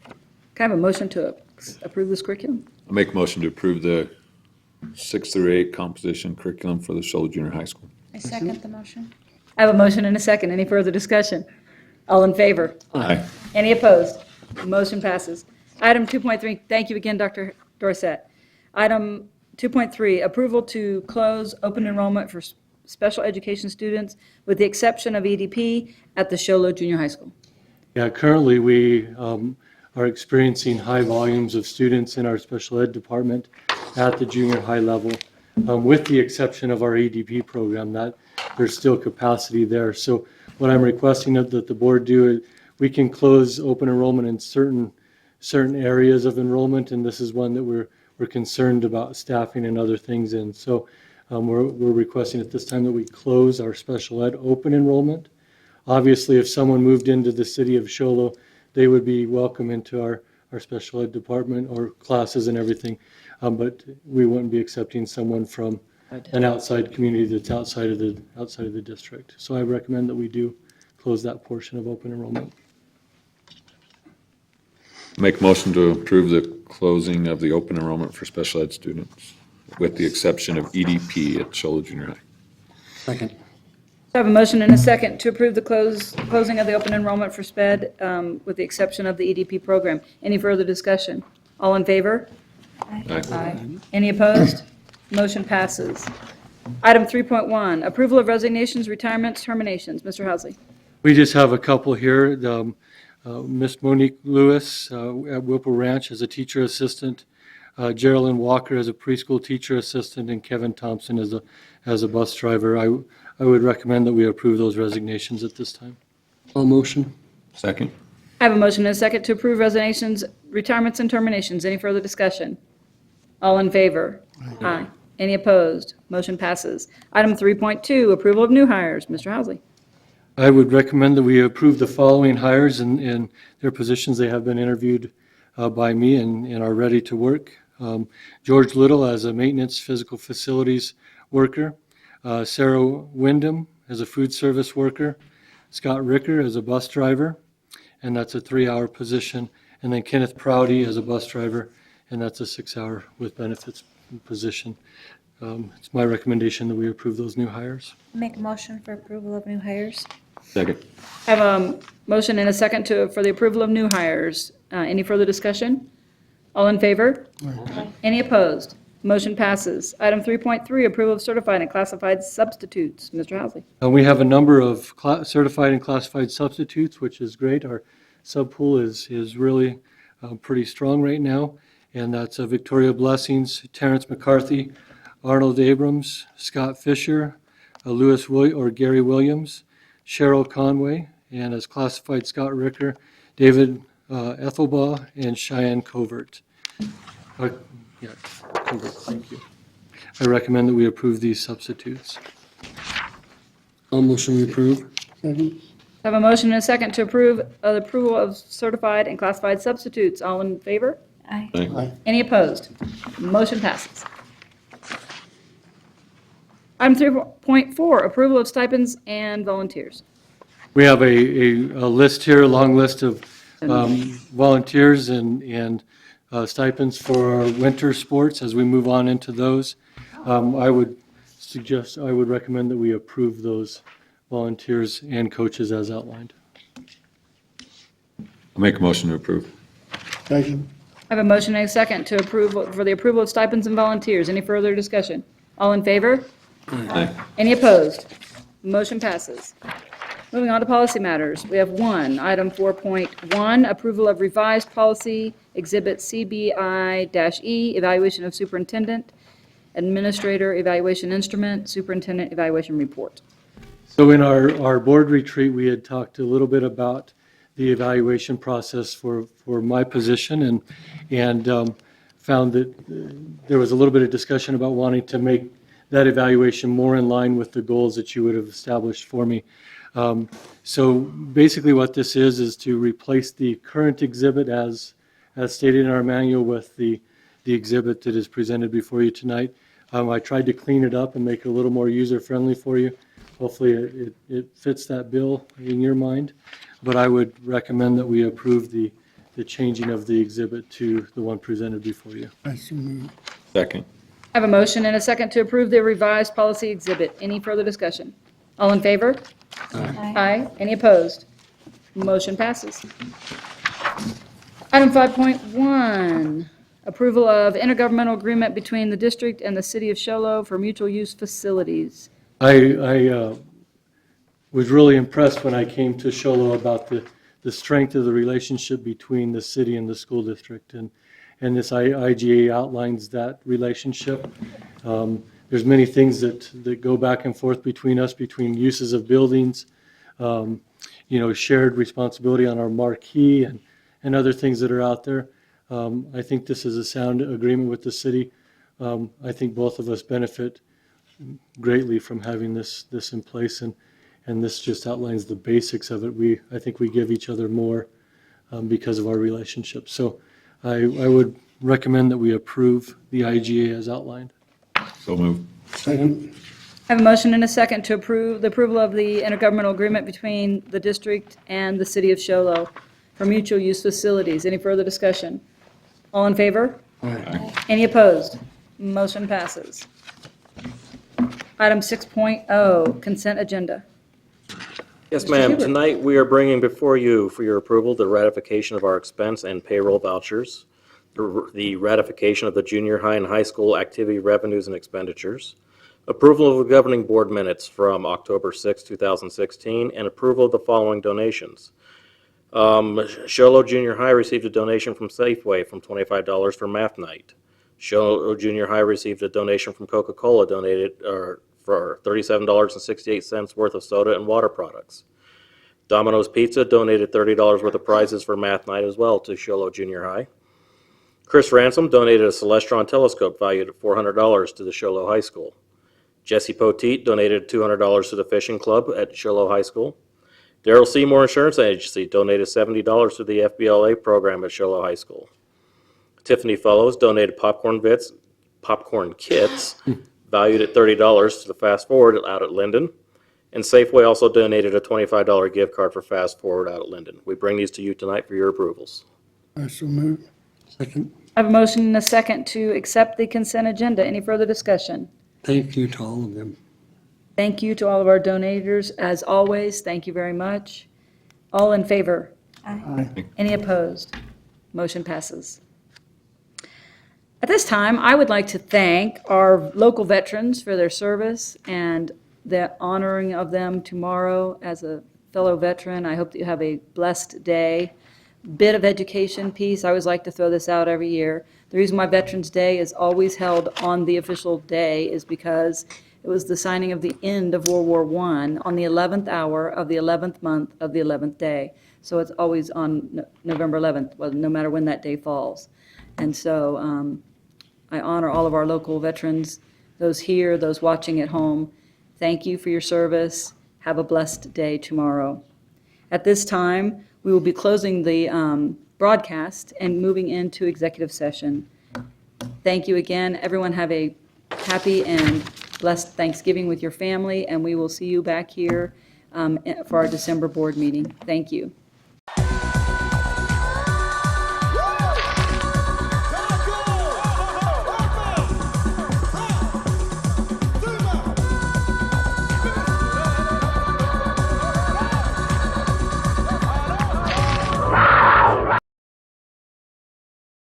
Can I have a motion to approve this curriculum? I'll make a motion to approve the 6th through 8 composition curriculum for the Show Low Junior High School. I second the motion. I have a motion and a second. Any further discussion? All in favor? Aye. Any opposed? Motion passes. Item 2.3, thank you again, Dr. Dorsett. Item 2.3, approval to close open enrollment for special education students with the exception of EDP at the Show Low Junior High School. Yeah, currently we are experiencing high volumes of students in our special ed department at the junior high level, with the exception of our EDP program, that there's still capacity there. So what I'm requesting that the board do is we can close open enrollment in certain areas of enrollment, and this is one that we're concerned about staffing and other things in. So we're requesting at this time that we close our special ed open enrollment. Obviously, if someone moved into the city of Show Low, they would be welcome into our special ed department or classes and everything. But we wouldn't be accepting someone from an outside community that's outside of the district. So I recommend that we do close that portion of open enrollment. Make a motion to approve the closing of the open enrollment for special ed students, with the exception of EDP at Show Low Junior High. Second. I have a motion and a second to approve the closing of the open enrollment for SPED with the exception of the EDP program. Any further discussion? All in favor? Aye. Any opposed? Motion passes. Item 3.1, approval of resignations, retirements, terminations. Mr. Housley. We just have a couple here. Miss Monique Lewis at Whipple Ranch as a teacher assistant, Geraldine Walker as a preschool teacher assistant, and Kevin Thompson as a bus driver. I would recommend that we approve those resignations at this time. All motion. Second. I have a motion and a second to approve resignations, retirements, and terminations. Any further discussion? All in favor? Aye. Any opposed? Motion passes. Item 3.2, approval of new hires. Mr. Housley. I would recommend that we approve the following hires in their positions. They have been interviewed by me and are ready to work. George Little as a maintenance physical facilities worker, Sarah Wyndham as a food service worker, Scott Ricker as a bus driver, and that's a 3-hour position, and then Kenneth Prouty as a bus driver, and that's a 6-hour with benefits position. It's my recommendation that we approve those new hires. Make a motion for approval of new hires. Second. I have a motion and a second for the approval of new hires. Any further discussion? All in favor? Any opposed? Motion passes. Item 3.3, approval of certified and classified substitutes. Mr. Housley. We have a number of certified and classified substitutes, which is great. Our sub pool is really pretty strong right now, and that's Victoria Blessings, Terrence McCarthy, Arnold Abrams, Scott Fisher, Gary Williams, Cheryl Conway, and as classified Scott Ricker, David Ethelbaugh, and Cheyenne Covert. Covert, thank you. I recommend that we approve these substitutes. All motion we approve. Second. Have a motion and a second to approve the approval of certified and classified substitutes. All in favor? Aye. Aye. Any opposed? Motion passes. Item 3.4, approval of stipends and volunteers. We have a list here, a long list of volunteers and stipends for our winter sports as we move on into those. I would recommend that we approve those volunteers and coaches as outlined. I'll make a motion to approve. Second. I have a motion and a second to approve, for the approval of stipends and volunteers. Any further discussion? All in favor? Aye. Any opposed? Motion passes. Moving on to policy matters. We have one, item 4.1, approval of revised policy exhibit CBI-E, evaluation of superintendent, administrator evaluation instrument, superintendent evaluation report. So in our board retreat, we had talked a little bit about the evaluation process for my position and found that there was a little bit of discussion about wanting to make that evaluation more in line with the goals that you would have established for me. So basically what this is to replace the current exhibit as stated in our manual with the exhibit that is presented before you tonight. I tried to clean it up and make it a little more user-friendly for you. Hopefully it fits that bill in your mind, but I would recommend that we approve the changing of the exhibit to the one presented before you. I so move. Second. I have a motion and a second to approve the revised policy exhibit. Any further discussion? All in favor? Aye. Any opposed? Motion passes. Item 5.1, approval of intergovernmental agreement between the district and the city of Show Low for mutual use facilities. I was really impressed when I came to Show Low about the strength of the relationship between the city and the school district, and this IGA outlines that relationship. There's many things that go back and forth between us, between uses of buildings, shared responsibility on our marquee and other things that are out there. I think this is a sound agreement with the city. I think both of us benefit greatly from having this in place, and this just outlines the basics of it. I think we give each other more because of our relationship. So I would recommend that we approve the IGA as outlined. So move. Second. I have a motion and a second to approve the approval of the intergovernmental agreement between the district and the city of Show Low for mutual use facilities. Any further discussion? All in favor? Aye. Any opposed? Motion passes. Item 6.0, consent agenda. Yes, Mr. ma'am. Huber. Tonight, we are bringing before you for your approval the ratification of our expense and payroll vouchers, the ratification of the junior high and high school activity revenues and expenditures, approval of the governing board minutes from October 6, 2016, and approval of the following donations. Show Low Junior High received a donation from Safeway from $25 for math night. Show Low Junior High received a donation from Coca-Cola donated for $37.68 worth of soda and water products. Domino's Pizza donated $30 worth of prizes for math night as well to Show Low Junior High. Chris Ransom donated a Celestron telescope valued at $400 to the Show Low High School. Jesse Poteet donated $200 to the Fishing Club at Show Low High School. Darrell Seymour Insurance Agency donated $70 to the FBLA program at Show Low High School. Tiffany Fellows donated popcorn kits valued at $30 to the Fast Forward out at Linden. And Safeway also donated a $25 gift card for Fast Forward out at Linden. We bring these to you tonight for your approvals. I so move. Second. I have a motion and a second to accept the consent agenda. Any further discussion? Thank you to all of them. Thank you to all of our donators. As always, thank you very much. All in favor? Aye. Any opposed? Motion passes. At this time, I would like to thank our local veterans for their service and the honoring of them tomorrow as a fellow veteran. I hope that you have a blessed day. Bit of education piece. I always like to throw this out every year. The reason why Veterans Day is always held on the official day is because it was the signing of the end of World War I on the 11th hour of the 11th month of the 11th day. So it's always on November 11th, well, no matter when that day falls. And so I honor all of our local veterans, those here, those watching at home. Thank you for your service. Have a blessed day tomorrow. At this time, we will be closing the broadcast and moving into executive session. Thank you again. Everyone have a happy and blessed Thanksgiving with your family, and we will see you back here for our December board meeting. Thank you.